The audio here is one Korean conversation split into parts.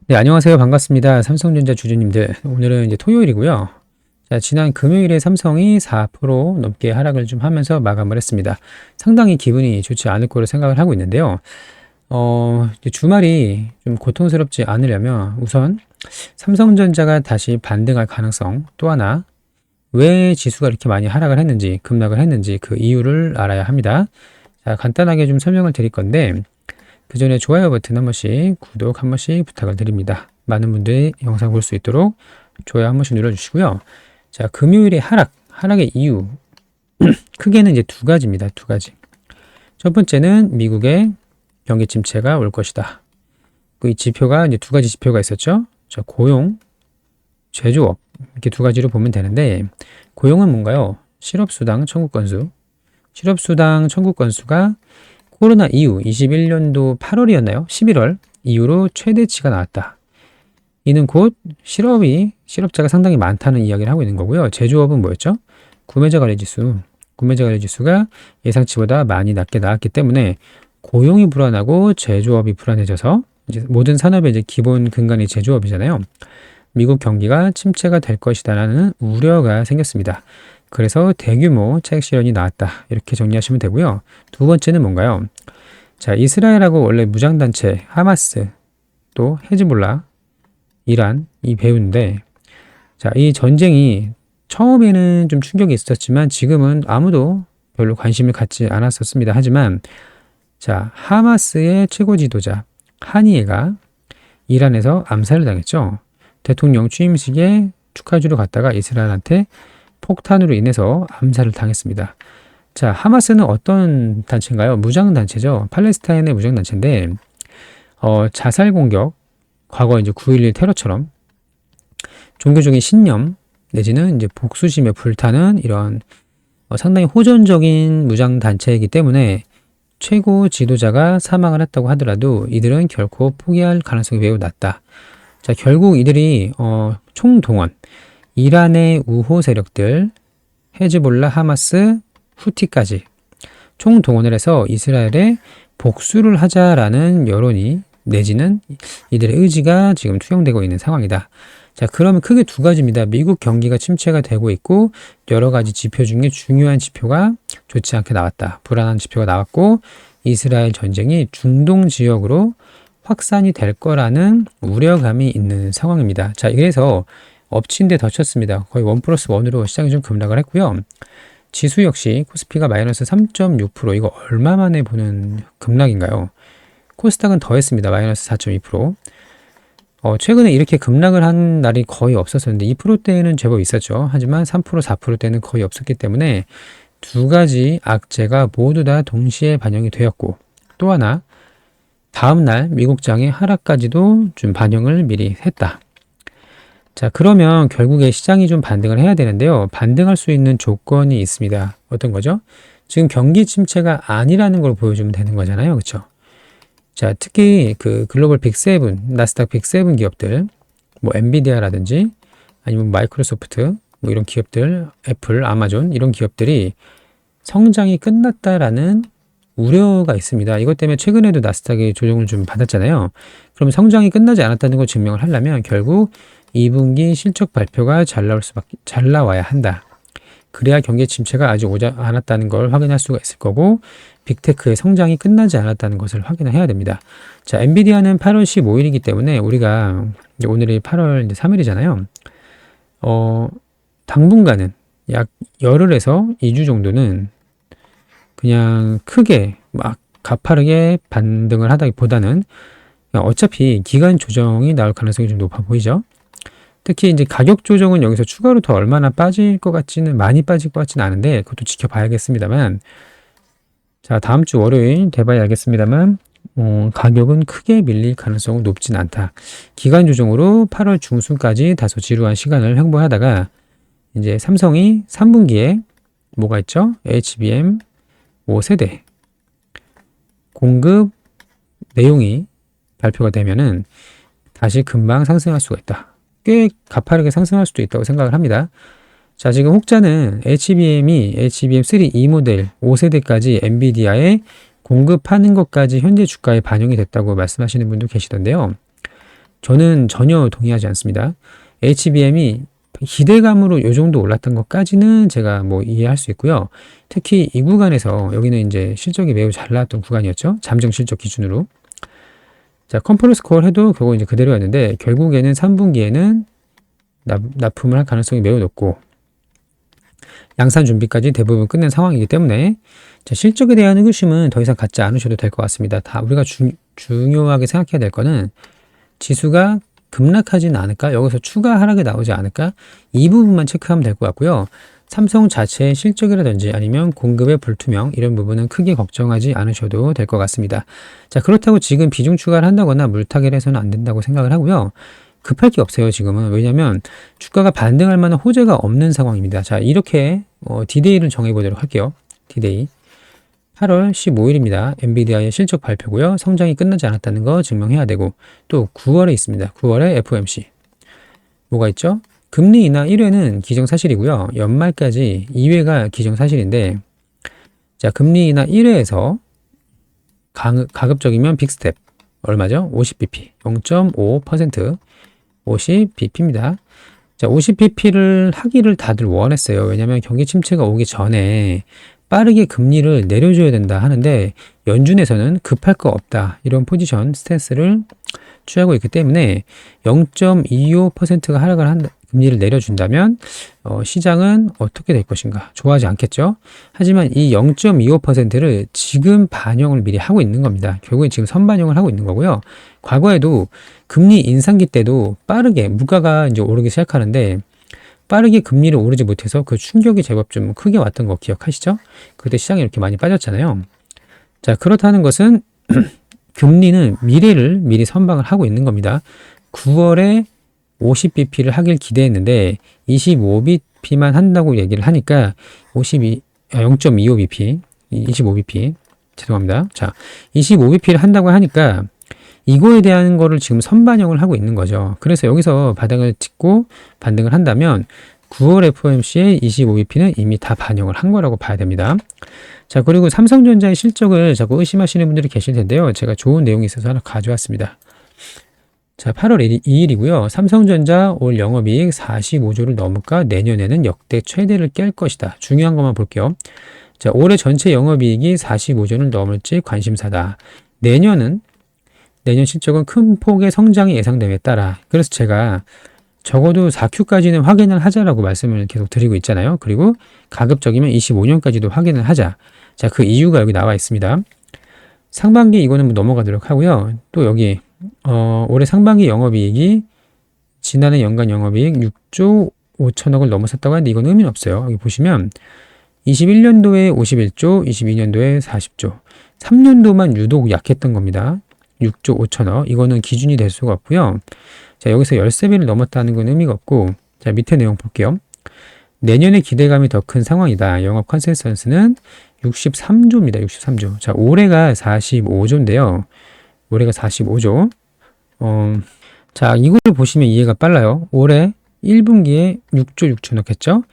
네, 안녕하세요. 반갑습니다. 삼성전자 주주님들. 오늘은 이제 토요일이고요. 자, 지난 금요일에 삼성이 4% 넘게 하락을 좀 하면서 마감을 했습니다. 상당히 기분이 좋지 않을 거로 생각을 하고 있는데요. 이제 주말이 좀 고통스럽지 않으려면 우선 삼성전자가 다시 반등할 가능성, 또 하나, 왜 지수가 이렇게 많이 하락을 했는지, 급락을 했는지 그 이유를 알아야 합니다. 자, 간단하게 좀 설명을 드릴 건데, 그 전에 좋아요 버튼 한 번씩, 구독 한 번씩 부탁을 드립니다. 많은 분들이 영상 볼 수 있도록 좋아요 한 번씩 눌러주시고요. 자, 금요일의 하락의 이유, 크게는 이제 두 가지입니다. 두 가지. 첫 번째는 미국의 경기 침체가 올 것이다. 이 지표가 이제 두 가지 지표가 있었죠. 자, 고용, 제조업 이렇게 두 가지로 보면 되는데, 고용은 뭔가요? 실업수당 청구 건수. 실업수당 청구 건수가 코로나 이후 21년도 8월이었나요? 11월 이후로 최대치가 나왔다. 이는 곧 실업자가 상당히 많다는 이야기를 하고 있는 거고요. 제조업은 뭐였죠? 구매자 관리 지수. 구매자 관리 지수가 예상치보다 많이 낮게 나왔기 때문에 고용이 불안하고 제조업이 불안해져서 이제 모든 산업의 이제 기본 근간이 제조업이잖아요. 미국 경기가 침체가 될 것이다라는 우려가 생겼습니다. 그래서 대규모 차익 실현이 나왔다. 이렇게 정리하시면 되고요. 두 번째는 뭔가요? 자, 이스라엘하고 원래 무장단체 하마스, 또 헤즈볼라, 이란 이 배우인데, 자, 이 전쟁이 처음에는 좀 충격이 있었지만 지금은 아무도 별로 관심을 갖지 않았었습니다. 하지만 자, 하마스의 최고 지도자 하니에가 이란에서 암살을 당했죠. 대통령 취임식에 축하주로 갔다가 이스라엘한테 폭탄으로 인해서 암살을 당했습니다. 자, 하마스는 어떤 단체인가요? 무장단체죠. 팔레스타인의 무장단체인데, 자살 공격, 과거 이제 9.11 테러처럼 종교적인 신념, 내지는 이제 복수심에 불타는 이런 상당히 호전적인 무장단체이기 때문에 최고 지도자가 사망을 했다고 하더라도 이들은 결코 포기할 가능성이 매우 낮다. 자, 결국 이들이 총동원, 이란의 우호 세력들, 헤즈볼라, 하마스, 후티까지 총동원을 해서 이스라엘에 복수를 하자라는 여론이 내지는 이들의 의지가 지금 투영되고 있는 상황이다. 자, 그러면 크게 두 가지입니다. 미국 경기가 침체가 되고 있고 여러 가지 지표 중에 중요한 지표가 좋지 않게 나왔다. 불안한 지표가 나왔고 이스라엘 전쟁이 중동 지역으로 확산이 될 거라는 우려감이 있는 상황입니다. 자, 그래서 엎친 데 덧쳤습니다. 거의 1+1으로 시장이 좀 급락을 했고요. 지수 역시 코스피가 마이너스 3.6%. 이거 얼마 만에 보는 급락인가요? 코스닥은 더했습니다. 마이너스 4.2%. 최근에 이렇게 급락을 한 날이 거의 없었었는데 2%대는 제법 있었죠. 하지만 3%, 4%대는 거의 없었기 때문에 두 가지 악재가 모두 다 동시에 반영이 되었고, 또 하나 다음날 미국장의 하락까지도 좀 반영을 미리 했다. 자, 그러면 결국에 시장이 좀 반등을 해야 되는데요. 반등할 수 있는 조건이 있습니다. 어떤 거죠? 지금 경기 침체가 아니라는 걸 보여주면 되는 거잖아요. 그렇죠? 자, 특히 그 글로벌 빅7, 나스닥 빅7 기업들, 뭐 엔비디아라든지 아니면 마이크로소프트, 뭐 이런 기업들, 애플, 아마존 이런 기업들이 성장이 끝났다라는 우려가 있습니다. 이것 때문에 최근에도 나스닥이 조정을 좀 받았잖아요. 그럼 성장이 끝나지 않았다는 걸 증명을 하려면 결국 2분기 실적 발표가 잘 나와야 한다. 그래야 경기 침체가 아직 오지 않았다는 걸 확인할 수가 있을 거고, 빅테크의 성장이 끝나지 않았다는 것을 확인을 해야 됩니다. 자, 엔비디아는 8월 15일이기 때문에 우리가 오늘이 8월 3일이잖아요. 당분간은 약 열흘에서 2주 정도는 그냥 크게 막 가파르게 반등을 하다기보다는 어차피 기간 조정이 나올 가능성이 좀 높아 보이죠. 특히 이제 가격 조정은 여기서 추가로 더 얼마나 빠질 것 같지는, 많이 빠질 것 같지는 않은데 그것도 지켜봐야겠습니다만, 자, 다음 주 월요일 돼봐야 알겠습니다만 가격은 크게 밀릴 가능성은 높진 않다. 기간 조정으로 8월 중순까지 다소 지루한 시간을 횡보하다가 이제 삼성이 3분기에 뭐가 있죠? HBM 5세대 공급 내용이 발표가 되면은 다시 금방 상승할 수가 있다. 꽤 가파르게 상승할 수도 있다고 생각을 합니다. 자, 지금 혹자는 HBM이 HBM3 2모델 5세대까지 엔비디아에 공급하는 것까지 현재 주가에 반영이 됐다고 말씀하시는 분도 계시던데요. 저는 전혀 동의하지 않습니다. HBM이 기대감으로 요 정도 올랐던 것까지는 제가 뭐 이해할 수 있고요. 특히 이 구간에서 여기는 이제 실적이 매우 잘 나왔던 구간이었죠. 잠정 실적 기준으로. 자, 컨퍼런스 콜 해도 결국 이제 그대로였는데 결국에는 3분기에는 납품을 할 가능성이 매우 높고 양산 준비까지 대부분 끝낸 상황이기 때문에 자, 실적에 대한 의구심은 더 이상 갖지 않으셔도 될 것 같습니다. 다 우리가 중요하게 생각해야 될 거는 지수가 급락하지는 않을까? 여기서 추가 하락이 나오지 않을까? 이 부분만 체크하면 될 것 같고요. 삼성 자체의 실적이라든지 아니면 공급의 불투명 이런 부분은 크게 걱정하지 않으셔도 될 것 같습니다. 자, 그렇다고 지금 비중 추가를 한다거나 물타기를 해서는 안 된다고 생각을 하고요. 급할 게 없어요, 지금은. 왜냐하면 주가가 반등할 만한 호재가 없는 상황입니다. 자, 이렇게 디데이를 정해보도록 할게요. 디데이. 8월 15일입니다. 엔비디아의 실적 발표고요. 성장이 끝나지 않았다는 거 증명해야 되고 또 9월에 있습니다. 9월에 FOMC. 뭐가 있죠? 금리 인하 1회는 기정사실이고요. 연말까지 2회가 기정사실인데 자, 금리 인하 1회에서 가급적이면 빅스텝. 얼마죠? 50bp. 0.5%. 50bp입니다. 자, 50bp를 하기를 다들 원했어요. 왜냐하면 경기 침체가 오기 전에 빠르게 금리를 내려줘야 된다 하는데 연준에서는 급할 거 없다. 이런 포지션, 스탠스를 취하고 있기 때문에 0.25%가 하락을 한다. 금리를 내려준다면 시장은 어떻게 될 것인가? 좋아하지 않겠죠? 하지만 이 0.25%를 지금 반영을 미리 하고 있는 겁니다. 결국엔 지금 선반영을 하고 있는 거고요. 과거에도 금리 인상기 때도 빠르게 물가가 이제 오르기 시작하는데 빠르게 금리를 오르지 못해서 그 충격이 제법 좀 크게 왔던 거 기억하시죠? 그때 시장이 이렇게 많이 빠졌잖아요. 자, 그렇다는 것은 금리는 미래를 미리 선방을 하고 있는 겁니다. 9월에 50bp를 하길 기대했는데 25bp만 한다고 얘기를 하니까 0.25bp, 25bp 죄송합니다. 자, 25bp를 한다고 하니까 이거에 대한 거를 지금 선반영을 하고 있는 거죠. 그래서 여기서 바닥을 찍고 반등을 한다면 9월 FOMC의 25bp는 이미 다 반영을 한 거라고 봐야 됩니다. 자, 그리고 삼성전자의 실적을 자꾸 의심하시는 분들이 계실 텐데요. 제가 좋은 내용이 있어서 하나 가져왔습니다. 자, 8월 2일이고요. 삼성전자 올 영업이익 45조를 넘을까? 내년에는 역대 최대를 깰 것이다. 중요한 것만 볼게요. 자, 올해 전체 영업이익이 45조를 넘을지 관심사다. 내년 실적은 큰 폭의 성장이 예상됨에 따라 그래서 제가 적어도 4Q까지는 확인을 하자라고 말씀을 계속 드리고 있잖아요. 그리고 가급적이면 25년까지도 확인을 하자. 자, 그 이유가 여기 나와 있습니다. 상반기 이거는 뭐 넘어가도록 하고요. 또 여기 올해 상반기 영업이익이 지난해 연간 영업이익 6조 5천억을 넘어섰다고 하는데 이건 의미는 없어요. 여기 보시면 21년도에 51조, 22년도에 40조, 3년도만 유독 약했던 겁니다. 6조 5천억. 이거는 기준이 될 수가 없고요. 자, 여기서 13배를 넘었다는 건 의미가 없고 자, 밑에 내용 볼게요. 내년에 기대감이 더 큰 상황이다. 영업 컨센서스는 63조입니다. 63조. 자, 올해가 45조인데요. 올해가 45조. 자, 이거를 보시면 이해가 빨라요. 올해 1분기에 6조 6천억 했죠?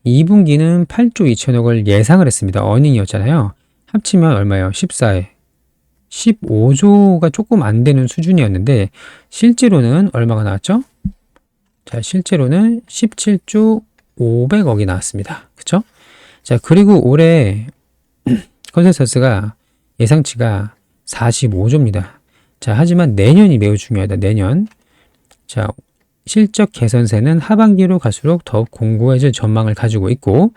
2분기는 8조 2천억을 예상을 했습니다. 어닝이었잖아요. 합치면 얼마예요? 14에. 15조가 조금 안 되는 수준이었는데 실제로는 얼마가 나왔죠? 자, 실제로는 17조 500억이 나왔습니다. 그쵸? 자, 그리고 올해 컨센서스가 예상치가 45조입니다. 자, 하지만 내년이 매우 중요하다. 내년. 자, 실적 개선세는 하반기로 갈수록 더욱 공고해질 전망을 가지고 있고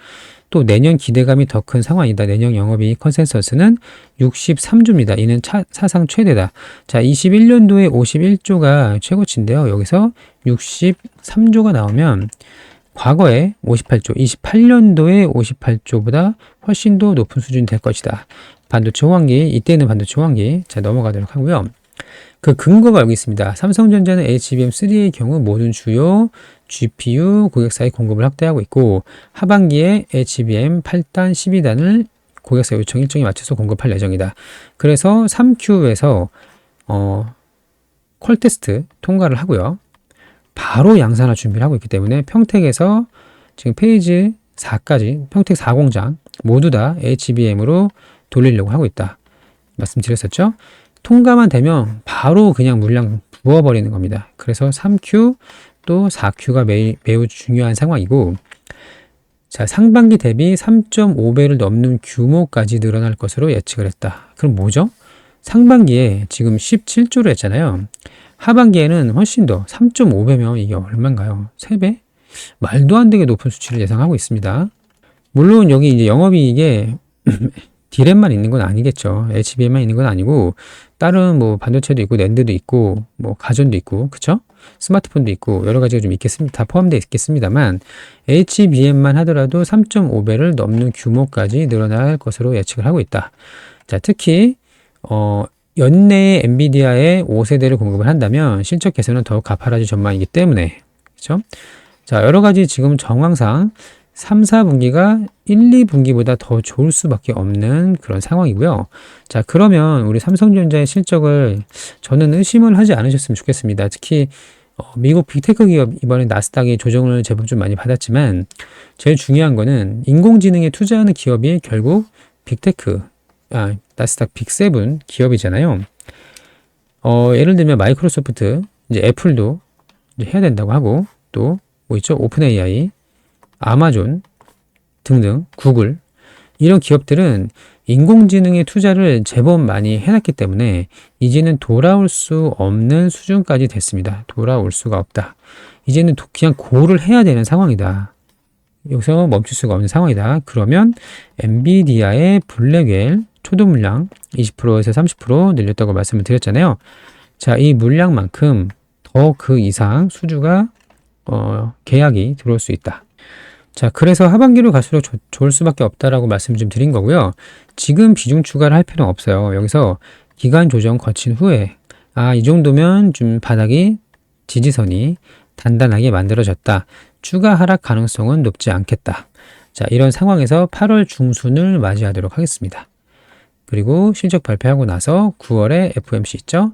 또 내년 기대감이 더 큰 상황이다. 내년 영업이익 컨센서스는 63조입니다. 이는 사상 최대다. 자, 21년도에 51조가 최고치인데요. 여기서 63조가 나오면 과거에 58조, 28년도에 58조보다 훨씬 더 높은 수준이 될 것이다. 반도체 호황기, 이때는 반도체 호황기. 자, 넘어가도록 하고요. 그 근거가 여기 있습니다. 삼성전자는 HBM3의 경우 모든 주요 GPU 고객사에 공급을 확대하고 있고 하반기에 HBM 8단, 12단을 고객사 요청 일정에 맞춰서 공급할 예정이다. 그래서 3Q에서 콜 테스트 통과를 하고요. 바로 양산할 준비를 하고 있기 때문에 평택에서 지금 페이지 4까지 평택 4공장 모두 다 HBM으로 돌리려고 하고 있다. 말씀드렸었죠? 통과만 되면 바로 그냥 물량 부어버리는 겁니다. 그래서 3Q 또 4Q가 매우 중요한 상황이고, 자, 상반기 대비 3.5배를 넘는 규모까지 늘어날 것으로 예측을 했다. 그럼 뭐죠? 상반기에 지금 17조를 했잖아요. 하반기에는 훨씬 더 3.5배면 이게 얼마인가요? 3배? 말도 안 되게 높은 수치를 예상하고 있습니다. 물론 여기 이제 영업이익에 디램만 있는 건 아니겠죠. HBM만 있는 건 아니고 다른 뭐 반도체도 있고 낸드도 있고 뭐 가전도 있고 그쵸? 스마트폰도 있고 여러 가지가 좀 있겠습니다. 다 포함되어 있겠습니다만 HBM만 하더라도 3.5배를 넘는 규모까지 늘어날 것으로 예측을 하고 있다. 자, 특히 연내에 엔비디아의 5세대를 공급을 한다면 실적 개선은 더욱 가파라질 전망이기 때문에 그렇죠? 자, 여러 가지 지금 정황상 3, 4분기가 1, 2분기보다 더 좋을 수밖에 없는 그런 상황이고요. 자, 그러면 우리 삼성전자의 실적을 저는 의심을 하지 않으셨으면 좋겠습니다. 특히 미국 빅테크 기업 이번에 나스닥이 조정을 제법 좀 많이 받았지만 제일 중요한 거는 인공지능에 투자하는 기업이 결국 빅테크, 나스닥 빅7 기업이잖아요. 예를 들면 마이크로소프트, 이제 애플도 이제 해야 된다고 하고 또 뭐 있죠? 오픈 AI, 아마존 등등, 구글 이런 기업들은 인공지능의 투자를 제법 많이 해놨기 때문에 이제는 돌아올 수 없는 수준까지 됐습니다. 돌아올 수가 없다. 이제는 그냥 고를 해야 되는 상황이다. 여기서 멈출 수가 없는 상황이다. 그러면 엔비디아의 블랙웰 초도 물량 20%에서 30% 늘렸다고 말씀을 드렸잖아요. 자, 이 물량만큼 더 그 이상 수주가 계약이 들어올 수 있다. 자, 그래서 하반기로 갈수록 좋을 수밖에 없다라고 말씀 좀 드린 거고요. 지금 비중 추가를 할 필요는 없어요. 여기서 기간 조정 거친 후에 이 정도면 좀 바닥이 지지선이 단단하게 만들어졌다. 추가 하락 가능성은 높지 않겠다. 자, 이런 상황에서 8월 중순을 맞이하도록 하겠습니다. 그리고 실적 발표하고 나서 9월에 FOMC 있죠?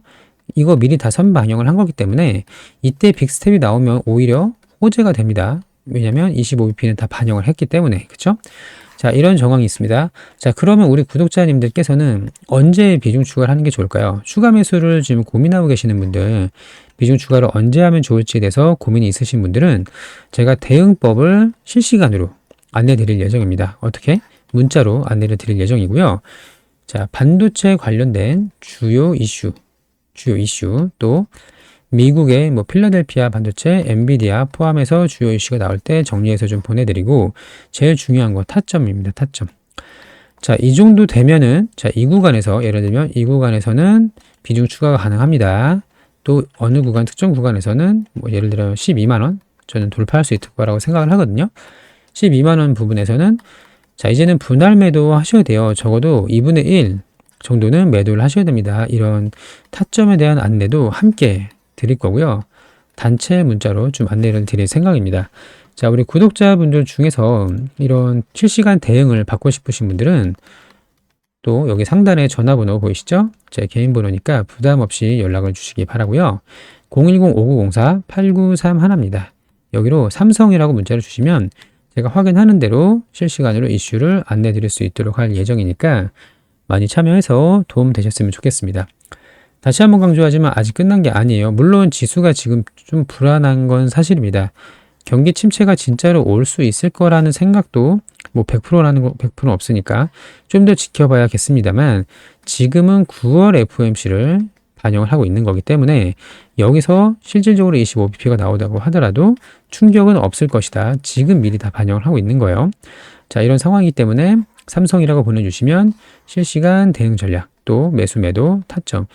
이거 미리 다 선반영을 한 거기 때문에 이때 빅스텝이 나오면 오히려 호재가 됩니다. 왜냐면 25bp는 다 반영을 했기 때문에. 그쵸? 자, 이런 정황이 있습니다. 자, 그러면 우리 구독자님들께서는 언제 비중 추가를 하는 게 좋을까요? 추가 매수를 지금 고민하고 계시는 분들, 비중 추가를 언제 하면 좋을지에 대해서 고민이 있으신 분들은 제가 대응법을 실시간으로 안내 드릴 예정입니다. 어떻게? 문자로 안내를 드릴 예정이고요. 자, 반도체 관련된 주요 이슈, 또 미국의 뭐 필라델피아 반도체, 엔비디아 포함해서 주요 이슈가 나올 때 정리해서 좀 보내드리고 제일 중요한 거 타점입니다. 타점. 자, 이 정도 되면은 이 구간에서 예를 들면 이 구간에서는 비중 추가가 가능합니다. 또 어느 구간 특정 구간에서는 뭐 예를 들어 12만 원 저는 돌파할 수 있을 거라고 생각을 하거든요. 12만 원 부분에서는 자, 이제는 분할 매도 하셔야 돼요. 적어도 2분의 1 정도는 매도를 하셔야 됩니다. 이런 타점에 대한 안내도 함께 드릴 거고요. 단체 문자로 좀 안내를 드릴 생각입니다. 자, 우리 구독자분들 중에서 이런 실시간 대응을 받고 싶으신 분들은 또 여기 상단에 전화번호 보이시죠? 제 개인 번호니까 부담 없이 연락을 주시기 바라고요. 010-5904-8931입니다. 여기로 삼성이라고 문자를 주시면 제가 확인하는 대로 실시간으로 이슈를 안내 드릴 수 있도록 할 예정이니까 많이 참여해서 도움 되셨으면 좋겠습니다. 다시 한번 강조하지만 아직 끝난 게 아니에요. 물론 지수가 지금 좀 불안한 건 사실입니다. 경기 침체가 진짜로 올 수 있을 거라는 생각도 뭐 100%라는 거 100% 없으니까 좀 더 지켜봐야겠습니다만 지금은 9월 FOMC를 반영을 하고 있는 거기 때문에 여기서 실질적으로 25bp가 나오다고 하더라도 충격은 없을 것이다. 지금 미리 다 반영을 하고 있는 거예요. 자, 이런 상황이기 때문에 삼성이라고 보내주시면 실시간 대응 전략, 또 매수 매도 타점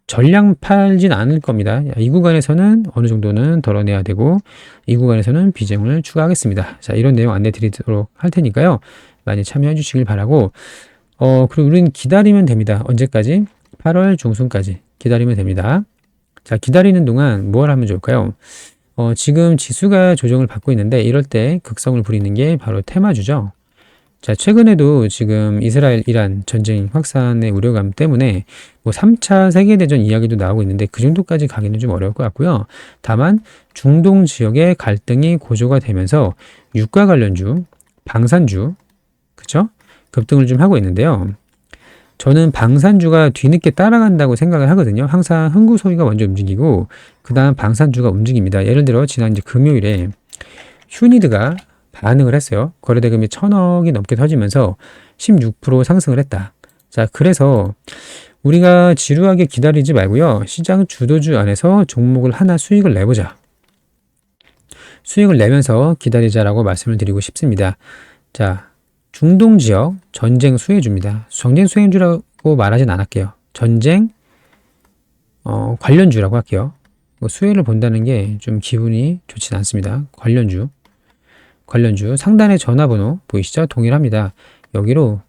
전량 팔진 않을 겁니다. 이 구간에서는 어느 정도는 덜어내야 되고 이 구간에서는 비중을 추가하겠습니다. 자, 이런 내용 안내 드리도록 할 테니까요. 많이 참여해 주시길 바라고 그리고 우리는 기다리면 됩니다. 언제까지? 8월 중순까지 기다리면 됩니다. 자, 기다리는 동안 뭘 하면 좋을까요? 지금 지수가 조정을 받고 있는데 이럴 때 극성을 부리는 게 바로 테마주죠. 자, 최근에도 지금 이스라엘, 이란 전쟁 확산의 우려감 때문에 뭐 3차 세계대전 이야기도 나오고 있는데 그 정도까지 가기는 좀 어려울 것 같고요. 다만 중동 지역의 갈등이 고조가 되면서 유가 관련주, 방산주, 그쵸? 급등을 좀 하고 있는데요. 저는 방산주가 뒤늦게 따라간다고 생각을 하거든요. 항상 흥구소비가 먼저 움직이고 그 다음 방산주가 움직입니다. 예를 들어 지난 이제 금요일에 휴니드가 반응을 했어요. 거래대금이 1,000억이 넘게 터지면서 16% 상승을 했다. 자, 그래서 우리가 지루하게 기다리지 말고요. 시장 주도주 안에서 종목을 하나 수익을 내보자. 수익을 내면서 기다리자라고 말씀을 드리고 싶습니다. 자, 중동 지역 전쟁 수혜주입니다. 전쟁 수혜주라고 말하진 않을게요. 전쟁 관련주라고 할게요. 수혜를 본다는 게 좀 기분이 좋진 않습니다. 관련주 상단의 전화번호 보이시죠? 동일합니다. 여기로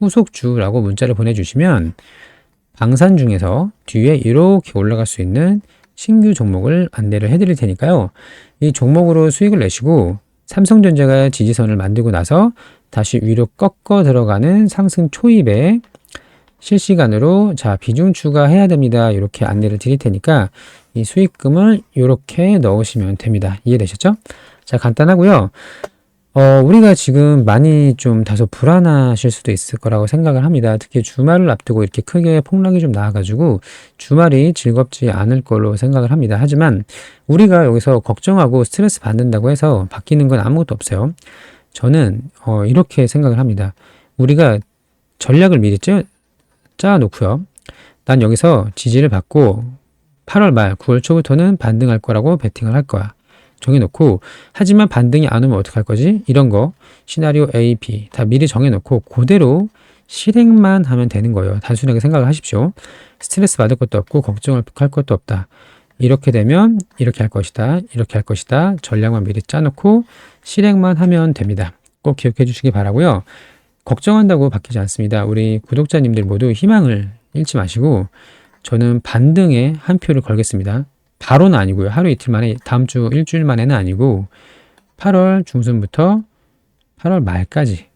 후속주라고 문자를 보내주시면 방산 중에서 뒤에 이렇게 올라갈 수 있는 신규 종목을 안내를 해드릴 테니까요. 이 종목으로 수익을 내시고 삼성전자가 지지선을 만들고 나서 다시 위로 꺾어 들어가는 상승 초입에 실시간으로 자 비중 추가해야 됩니다. 이렇게 안내를 드릴 테니까 이 수익금을 이렇게 넣으시면 됩니다. 이해되셨죠? 자, 간단하고요. 우리가 지금 많이 좀 다소 불안하실 수도 있을 거라고 생각을 합니다. 특히 주말을 앞두고 이렇게 크게 폭락이 좀 나와가지고 주말이 즐겁지 않을 걸로 생각을 합니다. 하지만 우리가 여기서 걱정하고 스트레스 받는다고 해서 바뀌는 건 아무것도 없어요. 저는 이렇게 생각을 합니다. 우리가 전략을 미리 짜놓고요. 난 여기서 지지를 받고 8월 말 9월 초부터는 반등할 거라고 베팅을 할 거야. 정해놓고 하지만 반등이 안 오면 어떡할 거지? 이런 거 시나리오 A, B 다 미리 정해놓고 그대로 실행만 하면 되는 거예요. 단순하게 생각을 하십시오. 스트레스 받을 것도 없고 걱정을 할 것도 없다. 이렇게 되면 이렇게 할 것이다. 이렇게 할 것이다. 전략만 미리 짜놓고 실행만 하면 됩니다. 꼭 기억해 주시기 바라고요. 걱정한다고 바뀌지 않습니다. 우리 구독자님들 모두 희망을 잃지 마시고 저는 반등에 한 표를 걸겠습니다. 바로는 아니고요. 하루 이틀 만에 다음 주 일주일 만에는 아니고 8월 중순부터 8월 말까지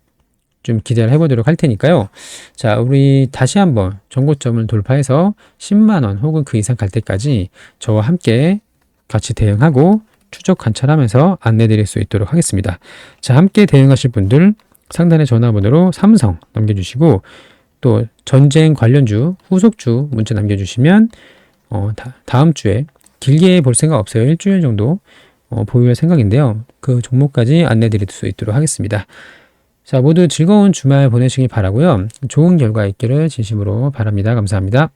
좀 기대를 해보도록 할 테니까요. 자, 우리 다시 한번 정고점을 돌파해서 10만 원 혹은 그 이상 갈 때까지 저와 함께 같이 대응하고 추적 관찰하면서 안내 드릴 수 있도록 하겠습니다. 자, 함께 대응하실 분들 상단의 전화번호로 삼성 남겨주시고 또 전쟁 관련주 후속주 문자 남겨주시면 다음 주에 길게 볼 생각 없어요. 일주일 정도 보유할 생각인데요. 그 종목까지 안내 드릴 수 있도록 하겠습니다. 자, 모두 즐거운 주말 보내시길 바라고요. 좋은 결과 있기를 진심으로 바랍니다. 감사합니다.